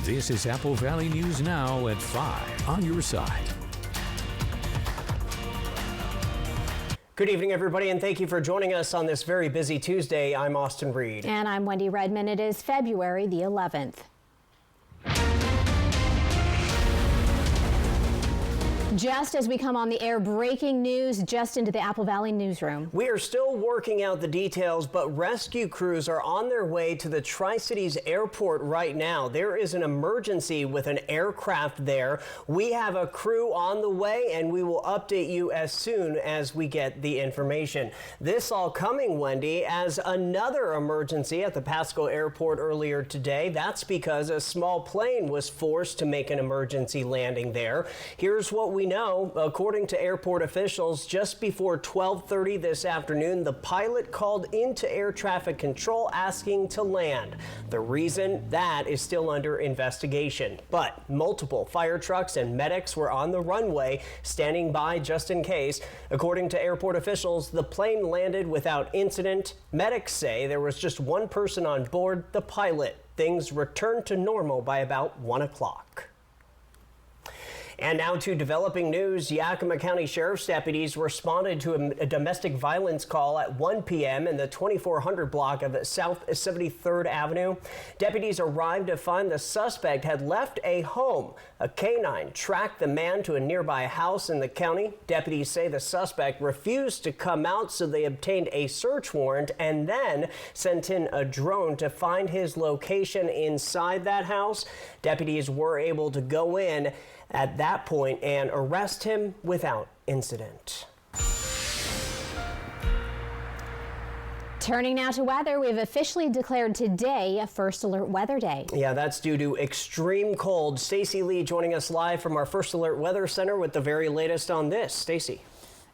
This is Apple Valley News Now at 5 on your side. Good evening, everybody, and thank you for joining us on this very busy Tuesday. I'm Austin Reed. And I'm Wendy Redman. It is February the 11th. Just as we come on the air, breaking news just into the Apple Valley newsroom. We are still working out the details, but rescue crews are on their way to the Tri-Cities airport right now. There is an emergency with an aircraft there. We have a crew on the way, and we will update you as soon as we get the information. This all coming, Wendy, as another emergency at the Pasco Airport earlier today. That's because a small plane was forced to make an emergency landing there. Here's what we know. According to airport officials, just before 12:30 this afternoon, the pilot called into air traffic control asking to land. The reason, that is still under investigation. But multiple fire trucks and medics were on the runway standing by just in case. According to airport officials, the plane landed without incident. Medics say there was just one person on board, the pilot. Things returned to normal by about 1 o'clock. And now to developing news. Yakima County Sheriff's deputies responded to a domestic violence call at 1 p.m. in the 2400 block of South 73rd Avenue. Deputies arrived to find the suspect had left a home. A canine tracked the man to a nearby house in the county. Deputies say the suspect refused to come out, so they obtained a search warrant and then sent in a drone to find his location inside that house. Deputies were able to go in at that point and arrest him without incident. Turning now to weather, we've officially declared today a First Alert Weather Day. Yeah, that's due to extreme cold. Stacey Lee joining us live from our First Alert Weather Center with the very latest on this. Stacey.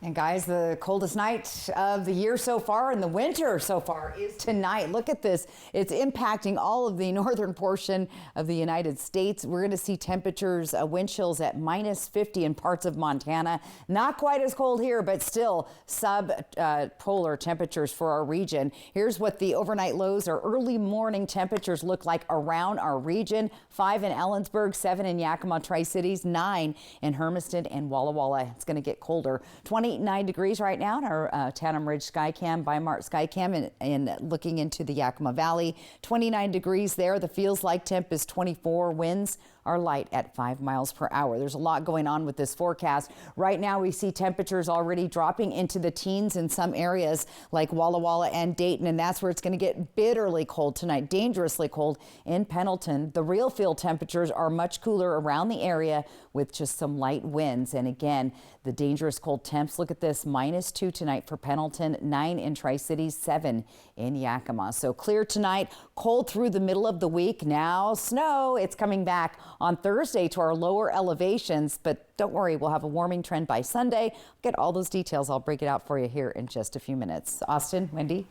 And guys, the coldest night of the year so far and the winter so far is tonight. Look at this. It's impacting all of the northern portion of the United States. We're going to see temperatures, wind chills at -50 in parts of Montana. Not quite as cold here, but still sub-polar temperatures for our region. Here's what the overnight lows or early morning temperatures look like around our region. 5 in Ellensburg, 7 in Yakima Tri-Cities, 9 in Hermiston and Walla Walla. It's going to get colder. 29 degrees right now in our Tanum Ridge Skycam, Bimart Skycam, and looking into the Yakima Valley. 29 degrees there. The feels like temp is 24. Winds are light at 5 miles per hour. There's a lot going on with this forecast. Right now we see temperatures already dropping into the teens in some areas like Walla Walla and Dayton, and that's where it's going to get bitterly cold tonight, dangerously cold in Pendleton. The real field temperatures are much cooler around the area with just some light winds. And again, the dangerous cold temps, look at this, -2 tonight for Pendleton, 9 in Tri-Cities, 7 in Yakima. So clear tonight, cold through the middle of the week. Now snow, it's coming back on Thursday to our lower elevations, but don't worry, we'll have a warming trend by Sunday. Get all those details. I'll break it out for you here in just a few minutes. Austin, Wendy.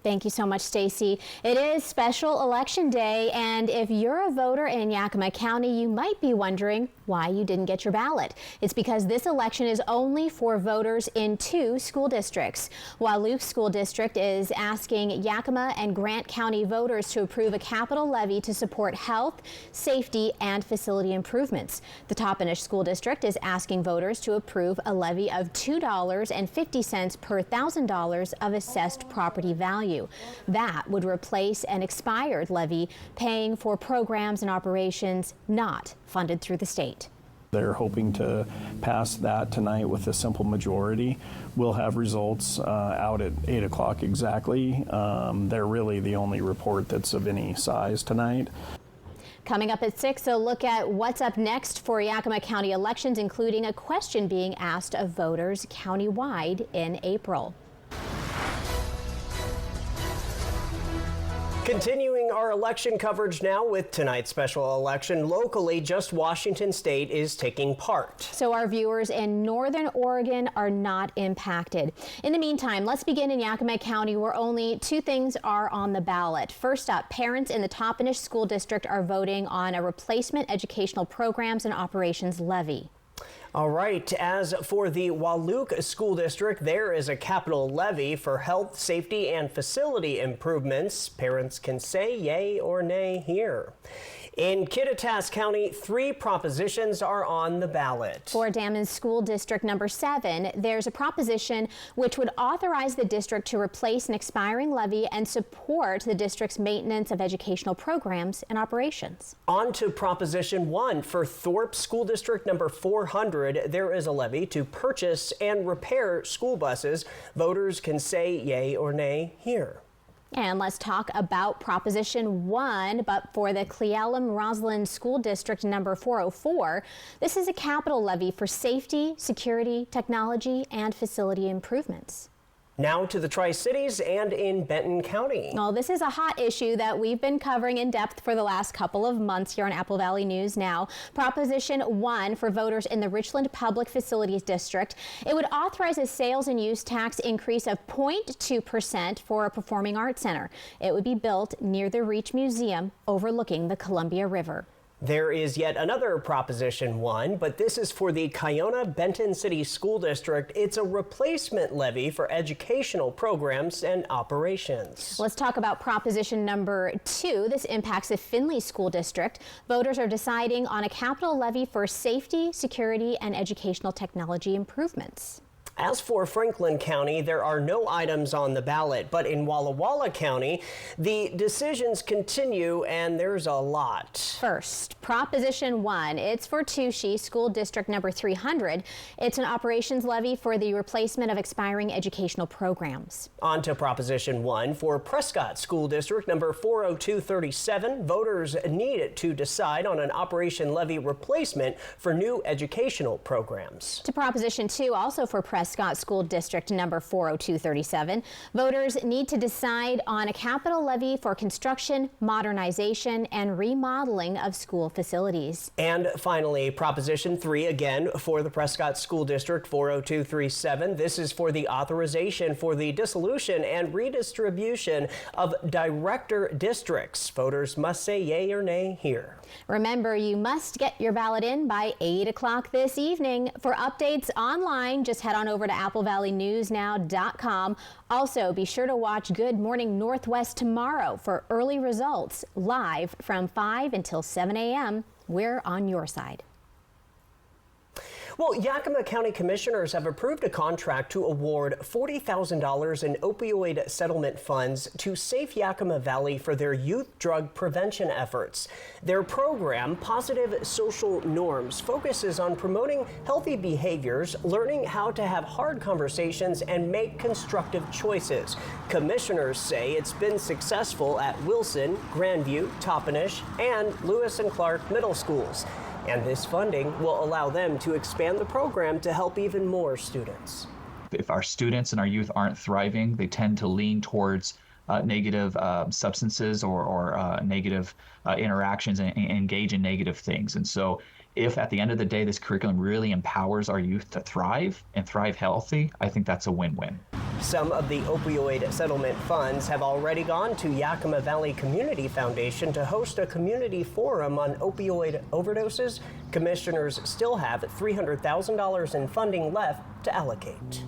Thank you so much, Stacey. It is special election day, and if you're a voter in Yakima County, you might be wondering why you didn't get your ballot. It's because this election is only for voters in 2 school districts. Wahluke School District is asking Yakima and Grant County voters to approve a capital levy to support health, safety, and facility improvements. The Toppenish School District is asking voters to approve a levy of $2.50 per $1,000 of assessed property value. That would replace an expired levy paying for programs and operations not funded through the state. They're hoping to pass that tonight with a simple majority. We'll have results out at 8 o'clock exactly. They're really the only report that's of any size tonight. Coming up at 6, a look at what's up next for Yakima County elections, including a question being asked of voters countywide in April. Continuing our election coverage now with tonight's special election. Locally, just Washington State is taking part. So our viewers in Northern Oregon are not impacted. In the meantime, let's begin in Yakima County, where only 2 things are on the ballot. First up, parents in the Toppenish School District are voting on a replacement educational programs and operations levy. All right, as for the Wahluke School District, there is a capital levy for health, safety, and facility improvements. Parents can say yay or nay here. In Kittitas County, 3 propositions are on the ballot. For Dammons School District number 7, there's a proposition which would authorize the district to replace an expiring levy and support the district's maintenance of educational programs and operations. On to Proposition 1 for Thorpe School District number 400. There is a levy to purchase and repair school buses. Voters can say yay or nay here. And let's talk about Proposition 1, but for the Cle Elum-Roslyn School District number 404, this is a capital levy for safety, security, technology, and facility improvements. Now to the Tri-Cities and in Benton County. Well, this is a hot issue that we've been covering in depth for the last couple of months here on Apple Valley News Now. Proposition 1 for voters in the Richland Public Facilities District. It would authorize a sales and use tax increase of 0.2% for a performing arts center. It would be built near the Reach Museum overlooking the Columbia River. There is yet another Proposition 1, but this is for the Kiona-Benton City School District. It's a replacement levy for educational programs and operations. Let's talk about Proposition number 2. This impacts the Findlay School District. Voters are deciding on a capital levy for safety, security, and educational technology improvements. As for Franklin County, there are no items on the ballot, but in Walla Walla County, the decisions continue and there's a lot. First, Proposition 1. It's for Touchy School District number 300. It's an operations levy for the replacement of expiring educational programs. On to Proposition 1 for Prescott School District number 40237. Voters need to decide on an operation levy replacement for new educational programs. To Proposition 2, also for Prescott School District number 40237. Voters need to decide on a capital levy for construction, modernization, and remodeling of school facilities. And finally, Proposition 3 again for the Prescott School District 40237. This is for the authorization for the dissolution and redistribution of director districts. Voters must say yay or nay here. Remember, you must get your ballot in by 8 o'clock this evening. For updates online, just head on over to applevalleynewsnow.com. Also, be sure to watch Good Morning Northwest tomorrow for early results live from 5 until 7 a.m. We're on your side. Well, Yakima County Commissioners have approved a contract to award $40,000 in opioid settlement funds to Safe Yakima Valley for their youth drug prevention efforts. Their program, Positive Social Norms, focuses on promoting healthy behaviors, learning how to have hard conversations, and make constructive choices. Commissioners say it's been successful at Wilson, Grandview, Toppenish, and Lewis and Clark middle schools. And this funding will allow them to expand the program to help even more students. If our students and our youth aren't thriving, they tend to lean towards negative substances or negative interactions and engage in negative things. And so if at the end of the day this curriculum really empowers our youth to thrive and thrive healthy, I think that's a win-win. Some of the opioid settlement funds have already gone to Yakima Valley Community Foundation to host a community forum on opioid overdoses. Commissioners still have $300,000 in funding left to allocate.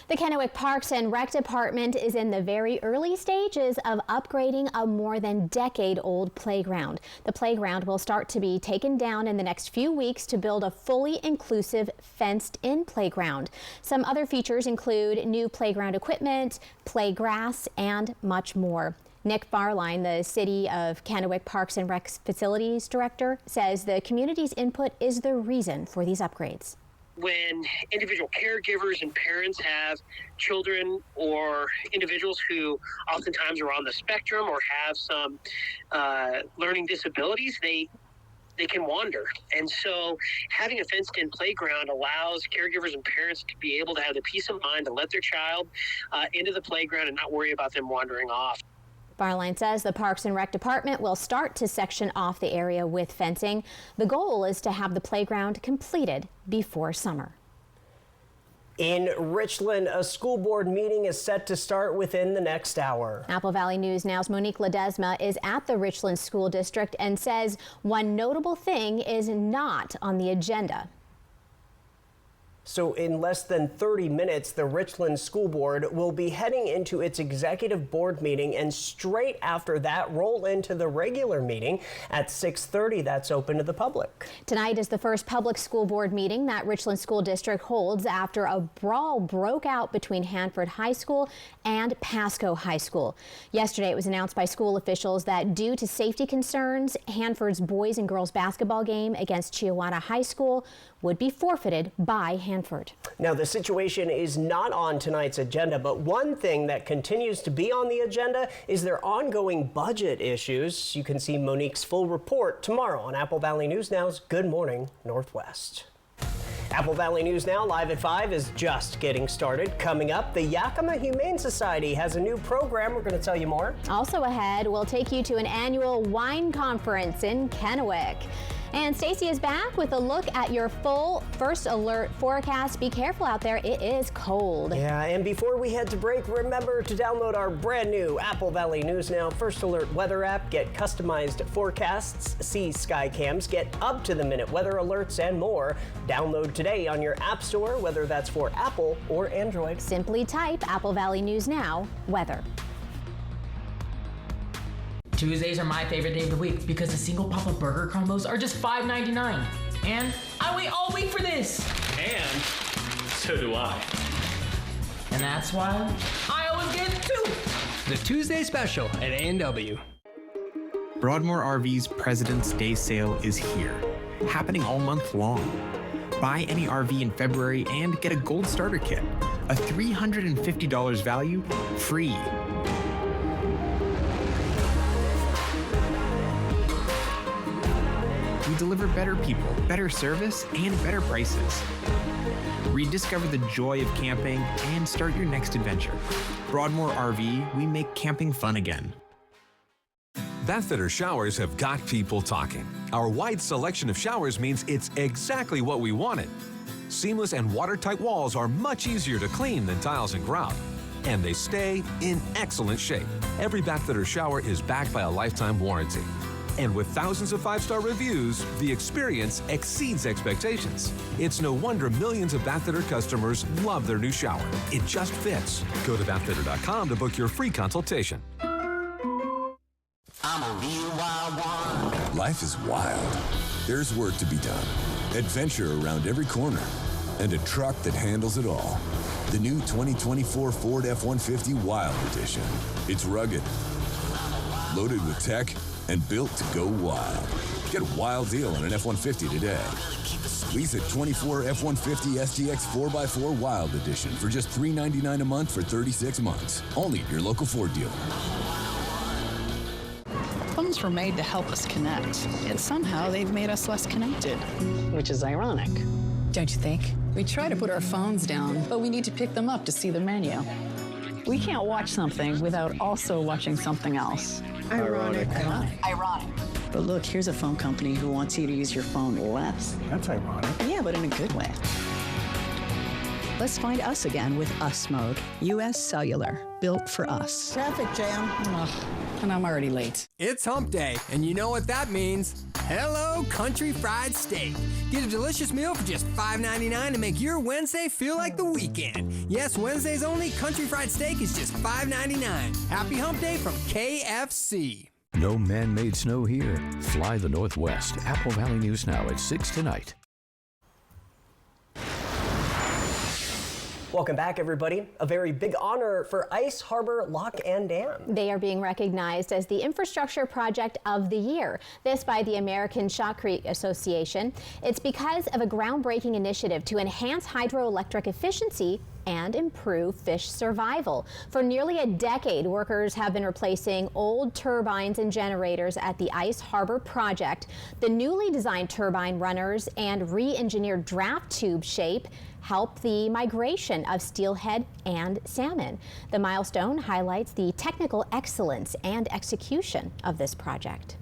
The Kennewick Parks and Rec Department is in the very early stages of upgrading a more than decade-old playground. The playground will start to be taken down in the next few weeks to build a fully inclusive fenced-in playground. Some other features include new playground equipment, play grass, and much more. Nick Barline, the City of Kennewick Parks and Rec Facilities Director, says the community's input is the reason for these upgrades. When individual caregivers and parents have children or individuals who oftentimes are on the spectrum or have some learning disabilities, they can wander. And so having a fenced-in playground allows caregivers and parents to be able to have the peace of mind to let their child into the playground and not worry about them wandering off. Barline says the Parks and Rec Department will start to section off the area with fencing. The goal is to have the playground completed before summer. In Richland, a school board meeting is set to start within the next hour. Apple Valley News Now's Monique Ledesma is at the Richland School District and says one notable thing is not on the agenda. So in less than 30 minutes, the Richland School Board will be heading into its executive board meeting, and straight after that, roll into the regular meeting at 6:30. That's open to the public. Tonight is the first public school board meeting that Richland School District holds after a brawl broke out between Hanford High School and Pasco High School. Yesterday, it was announced by school officials that due to safety concerns, Hanford's boys and girls basketball game against Chiawata High School would be forfeited by Hanford. Now, the situation is not on tonight's agenda, but one thing that continues to be on the agenda is their ongoing budget issues. You can see Monique's full report tomorrow on Apple Valley News Now's Good Morning Northwest. Apple Valley News Now live at 5 is just getting started. Coming up, the Yakima Humane Society has a new program. We're going to tell you more. Also ahead, we'll take you to an annual wine conference in Kennewick. And Stacy is back with a look at your full First Alert forecast. Be careful out there, it is cold. Yeah, and before we head to break, remember to download our brand new Apple Valley News Now First Alert weather app. Get customized forecasts, see sky cams, get up-to-the-minute weather alerts, and more. Download today on your App Store, whether that's for Apple or Android. Simply type Apple Valley News Now weather. Tuesdays are my favorite day of the week because the single Papa Burger combos are just $5.99. And I wait all week for this. And so do I. And that's why I always get two. The Tuesday special at A&W. Broadmoor RV's President's Day sale is here, happening all month long. Buy any RV in February and get a gold starter kit, a $350 value, free. We deliver better people, better service, and better prices. Rediscover the joy of camping and start your next adventure. Broadmoor RV, we make camping fun again. Bathfitter showers have got people talking. Our wide selection of showers means it's exactly what we wanted. Seamless and watertight walls are much easier to clean than tiles and grout. And they stay in excellent shape. Every Bathfitter shower is backed by a lifetime warranty. And with thousands of 5-star reviews, the experience exceeds expectations. It's no wonder millions of Bathfitter customers love their new shower. It just fits. Go to bathfitter.com to book your free consultation. I'm a real wild one. Life is wild. There's work to be done, adventure around every corner, and a truck that handles it all. The new 2024 Ford F-150 Wild Edition. It's rugged, loaded with tech, and built to go wild. Get a wild deal on an F-150 today. Lease a 24 F-150 STX 4x4 Wild Edition for just $399 a month for 36 months. Only at your local Ford dealer. Phones were made to help us connect, yet somehow they've made us less connected, which is ironic. Don't you think? We try to put our phones down, but we need to pick them up to see the menu. We can't watch something without also watching something else. Ironic. Ironic. But look, here's a phone company who wants you to use your phone less. That's ironic. Yeah, but in a good way. Let's find us again with Us Mode. U.S. Cellular, built for us. Traffic jam. Ugh, and I'm already late. It's hump day, and you know what that means. Hello, Country Fried Steak. Get a delicious meal for just $5.99 to make your Wednesday feel like the weekend. Yes, Wednesdays only, Country Fried Steak is just $5.99. Happy hump day from KFC. No man-made snow here. Fly the Northwest. Apple Valley News Now at 6 tonight. Welcome back, everybody. A very big honor for Ice Harbor Lock and Dam. They are being recognized as the Infrastructure Project of the Year. This by the American Shotcrete Association. It's because of a groundbreaking initiative to enhance hydroelectric efficiency and improve fish survival. For nearly a decade, workers have been replacing old turbines and generators at the Ice Harbor project. The newly designed turbine runners and re-engineered draft tube shape help the migration of steelhead and salmon. The milestone highlights the technical excellence and execution of this project.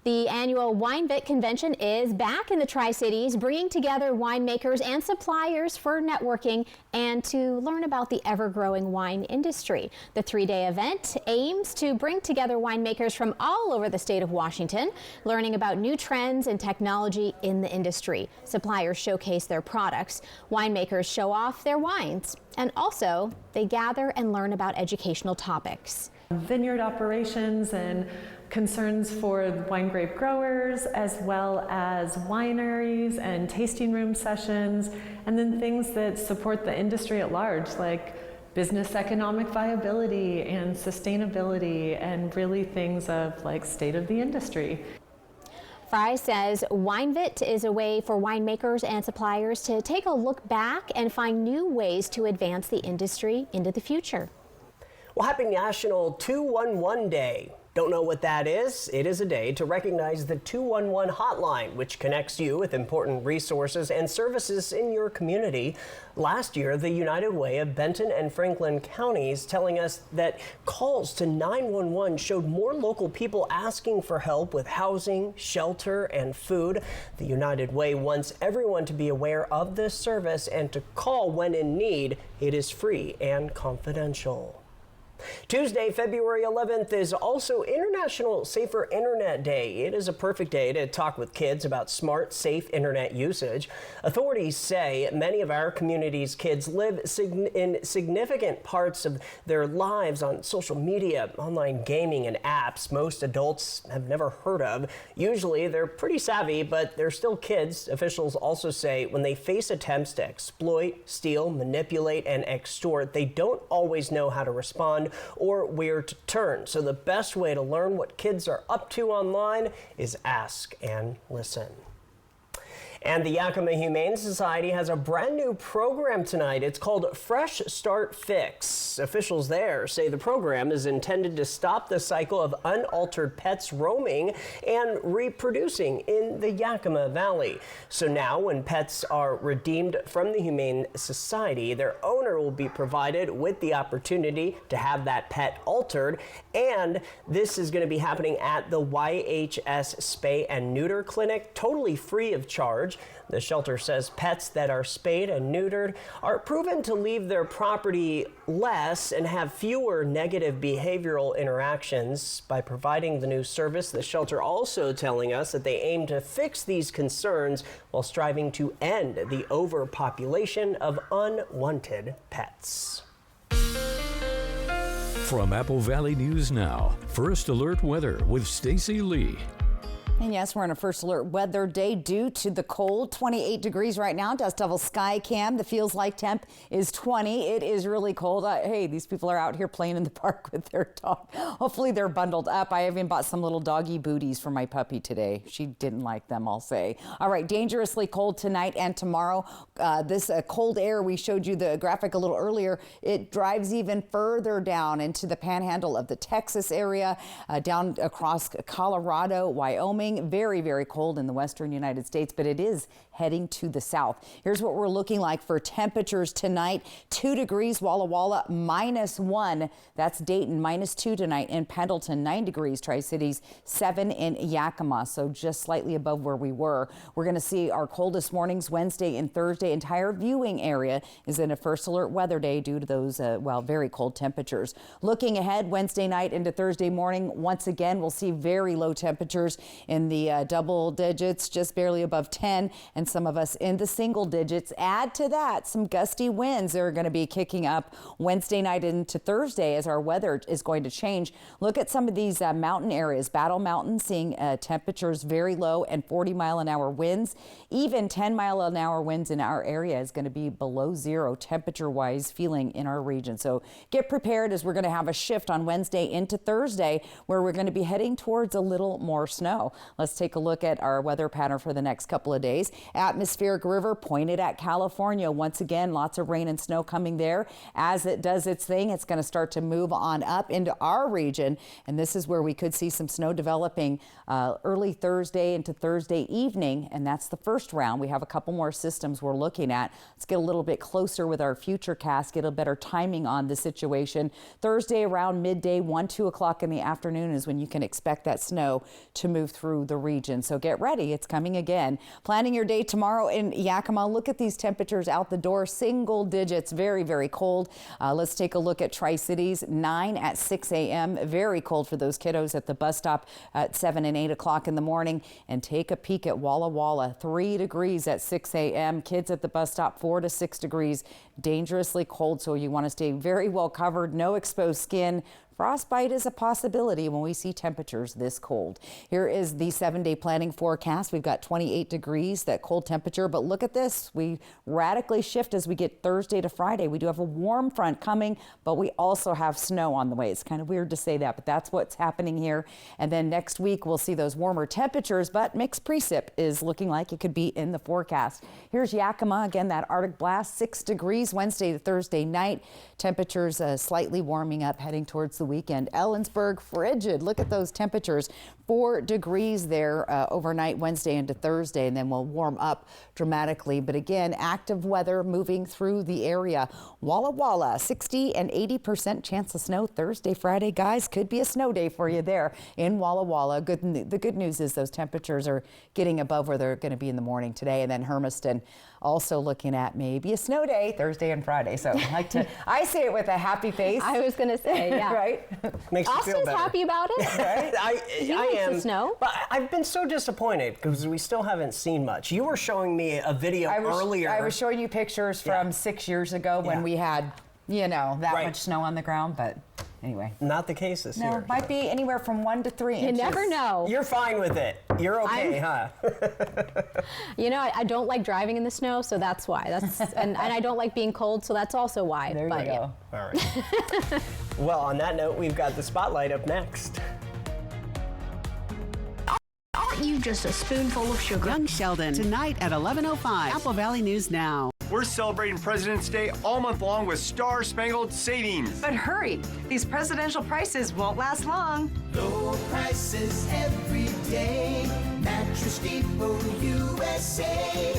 The annual WineVit convention is back in the Tri-Cities, bringing together winemakers and suppliers for networking and to learn about the ever-growing wine industry. The three-day event aims to bring together winemakers from all over the state of Washington, learning about new trends and technology in the industry. Suppliers showcase their products, winemakers show off their wines, and also they gather and learn about educational topics. Vineyard operations and concerns for wine grape growers, as well as wineries and tasting room sessions, and then things that support the industry at large, like business economic viability and sustainability, and really things of like state of the industry. Fry says WineVit is a way for winemakers and suppliers to take a look back and find new ways to advance the industry into the future. Well, happy National 211 Day. Don't know what that is? It is a day to recognize the 211 hotline, which connects you with important resources and services in your community. Last year, the United Way of Benton and Franklin counties telling us that calls to 911 showed more local people asking for help with housing, shelter, and food. The United Way wants everyone to be aware of this service and to call when in need. It is free and confidential. Tuesday, February 11th is also International Safer Internet Day. It is a perfect day to talk with kids about smart, safe internet usage. Authorities say many of our community's kids live in significant parts of their lives on social media, online gaming, and apps most adults have never heard of. Usually, they're pretty savvy, but they're still kids. Officials also say when they face attempts to exploit, steal, manipulate, and extort, they don't always know how to respond or where to turn. So the best way to learn what kids are up to online is ask and listen. And the Yakima Humane Society has a brand new program tonight. It's called Fresh Start Fix. Officials there say the program is intended to stop the cycle of unaltered pets roaming and reproducing in the Yakima Valley. So now when pets are redeemed from the Humane Society, their owner will be provided with the opportunity to have that pet altered. And this is going to be happening at the YHS Spay and Neuter Clinic, totally free of charge. The shelter says pets that are spayed and neutered are proven to leave their property less and have fewer negative behavioral interactions. By providing the new service, the shelter also telling us that they aim to fix these concerns while striving to end the overpopulation of unwanted pets. From Apple Valley News Now, First Alert Weather with Stacy Lee. And yes, we're on a first alert weather day due to the cold. 28 degrees right now. Dust Level Sky Cam. The feels like temp is 20. It is really cold. Hey, these people are out here playing in the park with their dog. Hopefully they're bundled up. I even bought some little doggy booties for my puppy today. She didn't like them, I'll say. All right, dangerously cold tonight and tomorrow. This cold air, we showed you the graphic a little earlier. It drives even further down into the panhandle of the Texas area, down across Colorado, Wyoming. Very, very cold in the western United States, but it is heading to the south. Here's what we're looking like for temperatures tonight. 2 degrees Walla Walla, -1. That's Dayton, -2 tonight. In Pendleton, 9 degrees. Tri-Cities, 7 in Yakima, so just slightly above where we were. We're going to see our coldest mornings Wednesday and Thursday. Entire viewing area is in a first alert weather day due to those, very cold temperatures. Looking ahead Wednesday night into Thursday morning, once again, we'll see very low temperatures in the double digits, just barely above 10, and some of us in the single digits. Add to that some gusty winds that are going to be kicking up Wednesday night into Thursday as our weather is going to change. Look at some of these mountain areas. Battle Mountain seeing temperatures very low and 40-mile-an-hour winds. Even 10-mile-an-hour winds in our area is going to be below zero temperature-wise feeling in our region. So get prepared as we're going to have a shift on Wednesday into Thursday where we're going to be heading towards a little more snow. Let's take a look at our weather pattern for the next couple of days. Atmospheric river pointed at California. Once again, lots of rain and snow coming there. As it does its thing, it's going to start to move on up into our region. And this is where we could see some snow developing early Thursday into Thursday evening. And that's the first round. We have a couple more systems we're looking at. Let's get a little bit closer with our future cast, get a better timing on the situation. Thursday around midday, 1-2 o'clock in the afternoon is when you can expect that snow to move through through the region. So get ready. It's coming again. Planning your day tomorrow in Yakima. Look at these temperatures out the door. Single digits. Very, very cold. Let's take a look at Tri-Cities. 9 at 6 a.m. Very cold for those kiddos at the bus stop at 7 and 8 o'clock in the morning. And take a peek at Walla Walla. 3 degrees at 6 a.m. Kids at the bus stop 4 to 6 degrees. Dangerously cold, so you want to stay very well covered. No exposed skin. Frostbite is a possibility when we see temperatures this cold. Here is the 7-day planning forecast. We've got 28 degrees, that cold temperature, but look at this. We radically shift as we get Thursday to Friday. We do have a warm front coming, but we also have snow on the way. It's kind of weird to say that, but that's what's happening here. And then next week, we'll see those warmer temperatures, but mixed precip is looking like it could be in the forecast. Here's Yakima, again, that Arctic blast, 6 degrees Wednesday to Thursday night. Temperatures slightly warming up heading towards the weekend. Ellensburg, frigid. Look at those temperatures. 4 degrees there overnight Wednesday into Thursday, and then we'll warm up dramatically. But again, active weather moving through the area. Walla Walla, 60 and 80% chance of snow Thursday, Friday. Guys, could be a snow day for you there in Walla Walla. The good news is those temperatures are getting above where they're going to be in the morning today. And then Hermiston also looking at maybe a snow day Thursday and Friday. So I say it with a happy face. I was going to say, yeah. Right? Makes you feel Austin's better. happy about it. Right? I am. The snow. But I've been so disappointed because we still haven't seen much. You were showing me a video earlier. I was showing you pictures from 6 years ago when we had, that much snow on the ground, but anyway. Not the case this year. No, might be anywhere from 1 to 3 inches. You never know. You're fine with it. You're okay, huh? I don't like driving in the snow, so that's why. And I don't like being cold, so that's also why. There you go. Yeah. All right. Well, on that note, we've got the spotlight up next. Aren't you just a spoonful of sugar? Young Sheldon, tonight at 11:05. Apple Valley News Now. We're celebrating President's Day all month long with Star Spangled Savings. But hurry, these presidential prices won't last long. Low prices every day. Mattress Depot USA.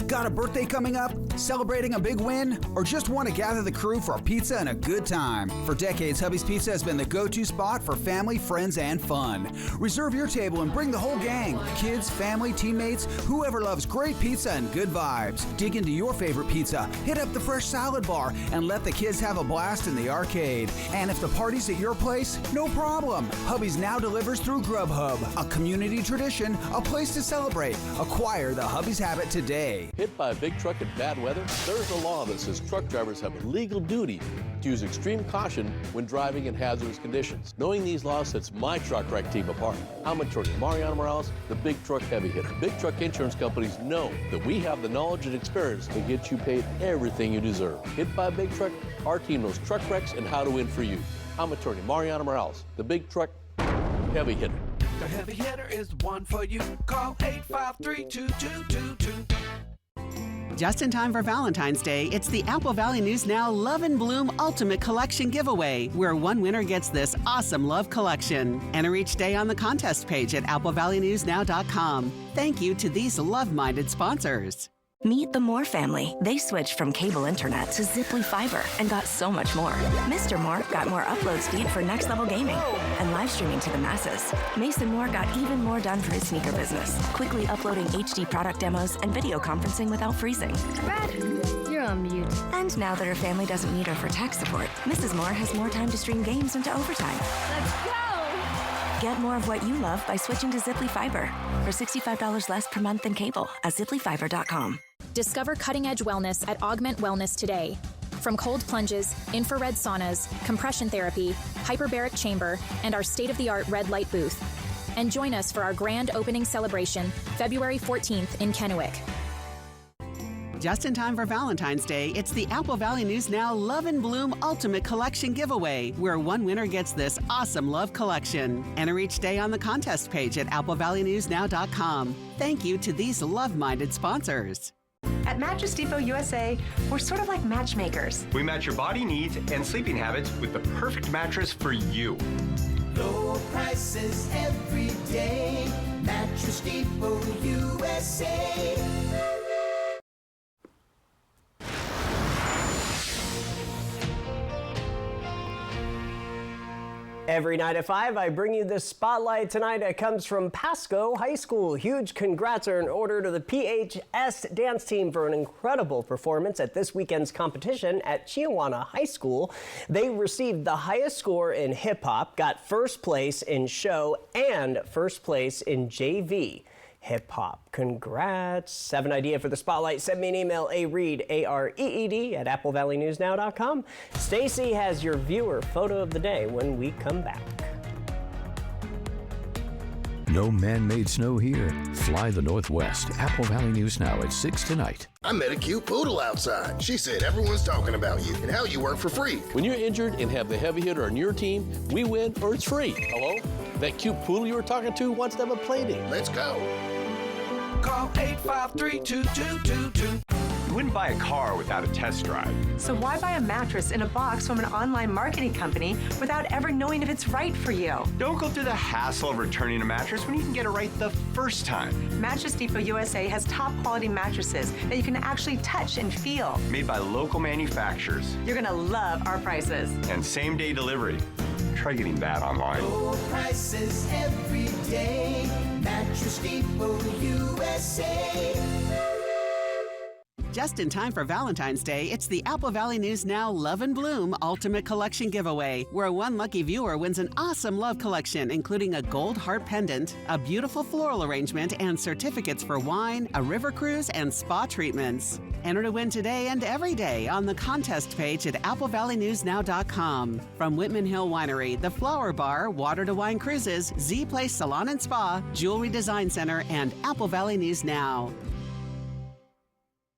Got a birthday coming up? Celebrating a big win? Or just want to gather the crew for a pizza and a good time? For decades, Hubby's Pizza has been the go-to spot for family, friends, and fun. Reserve your table and bring the whole gang. Kids, family, teammates, whoever loves great pizza and good vibes. Dig into your favorite pizza, hit up the fresh salad bar, and let the kids have a blast in the arcade. And if the party's at your place, no problem. Hubby's now delivers through Grubhub. A community tradition, a place to celebrate. Acquire the Hubby's habit today. Hit by a big truck in bad weather? There's a law that says truck drivers have a legal duty to use extreme caution when driving in hazardous conditions. Knowing these laws sets my truck wreck team apart. I'm attorney Mariano Morales, the Big Truck Heavy Hitter. Big truck insurance companies know that we have the knowledge and experience to get you paid everything you deserve. Hit by a big truck, our team knows truck wrecks and how to win for you. I'm attorney Mariano Morales, the Big Truck Heavy Hitter. The Heavy Hitter is the one for you. Call 853-2222. Just in time for Valentine's Day, it's the Apple Valley News Now Love and Bloom Ultimate Collection Giveaway, where one winner gets this awesome love collection. Enter each day on the contest page at applevalleynewsnow.com. Thank you to these love-minded sponsors. Meet the Moore family. They switched from cable internet to Ziply Fiber and got so much more. Mr. Moore got more upload speed for next level gaming and live streaming to the masses. Mason Moore got even more done for his sneaker business, quickly uploading HD product demos and video conferencing without freezing. Brad, you're on mute. And now that her family doesn't need her for tech support, Mrs. Moore has more time to stream games into overtime. Let's go! Get more of what you love by switching to Ziply Fiber for $65 less per month than cable at ziplyfiber.com. Discover cutting-edge wellness at Augment Wellness today. From cold plunges, infrared saunas, compression therapy, hyperbaric chamber, and our state-of-the-art red light booth. And join us for our grand opening celebration, February 14th in Kennewick. Just in time for Valentine's Day, it's the Apple Valley News Now Love and Bloom Ultimate Collection Giveaway, where one winner gets this awesome love collection. Enter each day on the contest page at applevalleynewsnow.com. Thank you to these love-minded sponsors. At Mattress Depot USA, we're sort of like matchmakers. We match your body needs and sleeping habits with the perfect mattress for you. Low prices every day. Mattress Depot USA. Every night at 5, I bring you this spotlight. Tonight it comes from Pasco High School. Huge congrats are in order to the PHS dance team for an incredible performance at this weekend's competition at Chiawana High School. They received the highest score in hip hop, got first place in show, and first place in JV hip hop. Congrats. Have an idea for the spotlight? Send me an email, areed, A-R-E-E-D, at applevalleynews.com. Stacy has your viewer photo of the day when we come back. No man-made snow here. Fly the Northwest. Apple Valley News Now at 6 tonight. I met a cute poodle outside. She said everyone's talking about you and how you work for free. When you're injured and have the heavy hitter on your team, we win or it's free. Hello? That cute poodle you were talking to wants to have a play date. Let's go. Call 853-2222. You wouldn't buy a car without a test drive. So why buy a mattress in a box from an online marketing company without ever knowing if it's right for you? Don't go through the hassle of returning a mattress when you can get it right the first time. Mattress Depot USA has top quality mattresses that you can actually touch and feel. Made by local manufacturers. You're gonna love our prices. And same-day delivery. Try getting that online. Low prices every day. Mattress Depot USA. Just in time for Valentine's Day, it's the Apple Valley News Now Love and Bloom Ultimate Collection Giveaway, where one lucky viewer wins an awesome love collection, including a gold heart pendant, a beautiful floral arrangement, and certificates for wine, a river cruise, and spa treatments. Enter to win today and every day on the contest page at applevalleyNewsNow.com. From Whitman Hill Winery, the Flower Bar, Water to Wine Cruises, Z Place Salon and Spa, Jewelry Design Center, and Apple Valley News Now.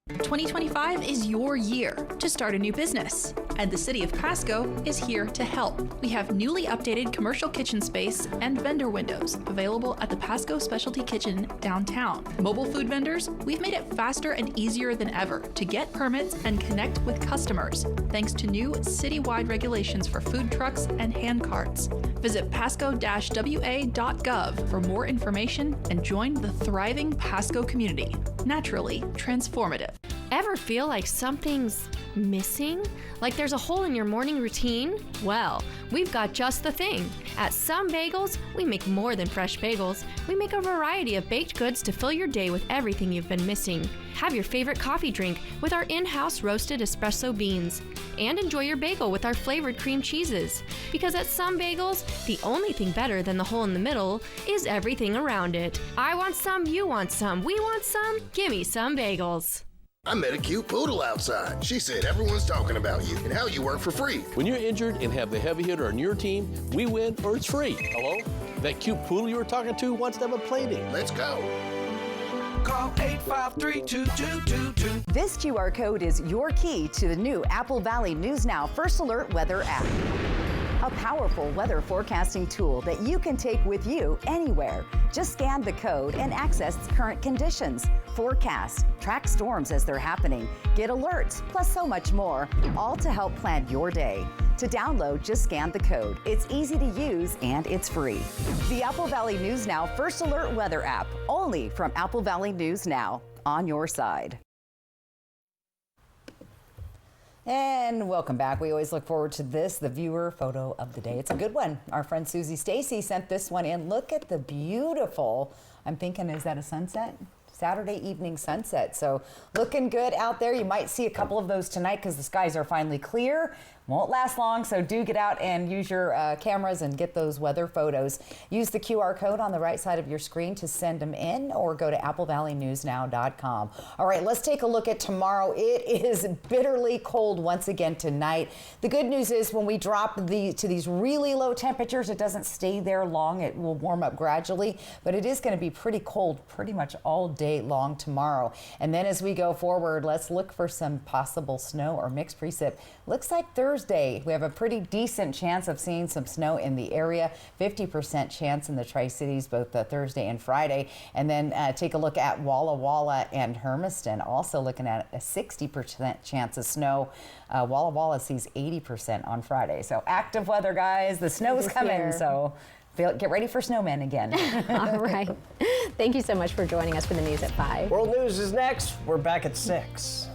2025 is your year to start a new business, and the City of Pasco is here to help. We have newly updated commercial kitchen space and vendor windows available at the Pasco Specialty Kitchen downtown. Mobile food vendors, we've made it faster and easier than ever to get permits and connect with customers, thanks to new citywide regulations for food trucks and hand carts. Visit pasco-wa.gov for more information and join the thriving Pasco community. Naturally transformative. Ever feel like something's missing? Like there's a hole in your morning routine? Well, we've got just the thing. At Some Bagels, we make more than fresh bagels. We make a variety of baked goods to fill your day with everything you've been missing. Have your favorite coffee drink with our in-house roasted espresso beans. And enjoy your bagel with our flavored cream cheeses. Because at Some Bagels, the only thing better than the hole in the middle is everything around it. I want some, you want some, we want some, gimme Some Bagels. I met a cute poodle outside. She said everyone's talking about you and how you work for free. When you're injured and have the heavy hitter on your team, we win or it's free. Hello? That cute poodle you were talking to wants to have a play date. Let's go. Call 853-2222. This QR code is your key to the new Apple Valley News Now First Alert Weather app. A powerful weather forecasting tool that you can take with you anywhere. Just scan the code and access current conditions, forecast, track storms as they're happening, get alerts, plus so much more, all to help plan your day. To download, just scan the code. It's easy to use and it's free. The Apple Valley News Now First Alert Weather app, only from Apple Valley News Now, on your side. And welcome back. We always look forward to this, the viewer photo of the day. It's a good one. Our friend Susie Stacy sent this one in. Look at the beautiful, I'm thinking, is that a sunset? Saturday evening sunset. So looking good out there. You might see a couple of those tonight because the skies are finally clear. Won't last long, so do get out and use your cameras and get those weather photos. Use the QR code on the right side of your screen to send them in, or go to applevalleyNewsNow.com. All right, let's take a look at tomorrow. It is bitterly cold once again tonight. The good news is when we drop to these really low temperatures, it doesn't stay there long. It will warm up gradually, but it is going to be pretty cold pretty much all day long tomorrow. And then as we go forward, let's look for some possible snow or mixed precip. Looks like Thursday, we have a pretty decent chance of seeing some snow in the area, 50% chance in the Tri-Cities, both Thursday and Friday. And then take a look at Walla Walla and Hermiston, also looking at a 60% chance of snow. Walla Walla sees 80% on Friday. So active weather, guys. The snow's coming, so get ready for snowmen again. All right. Thank you so much for joining us for the news at 5. World News is next. We're back at 6.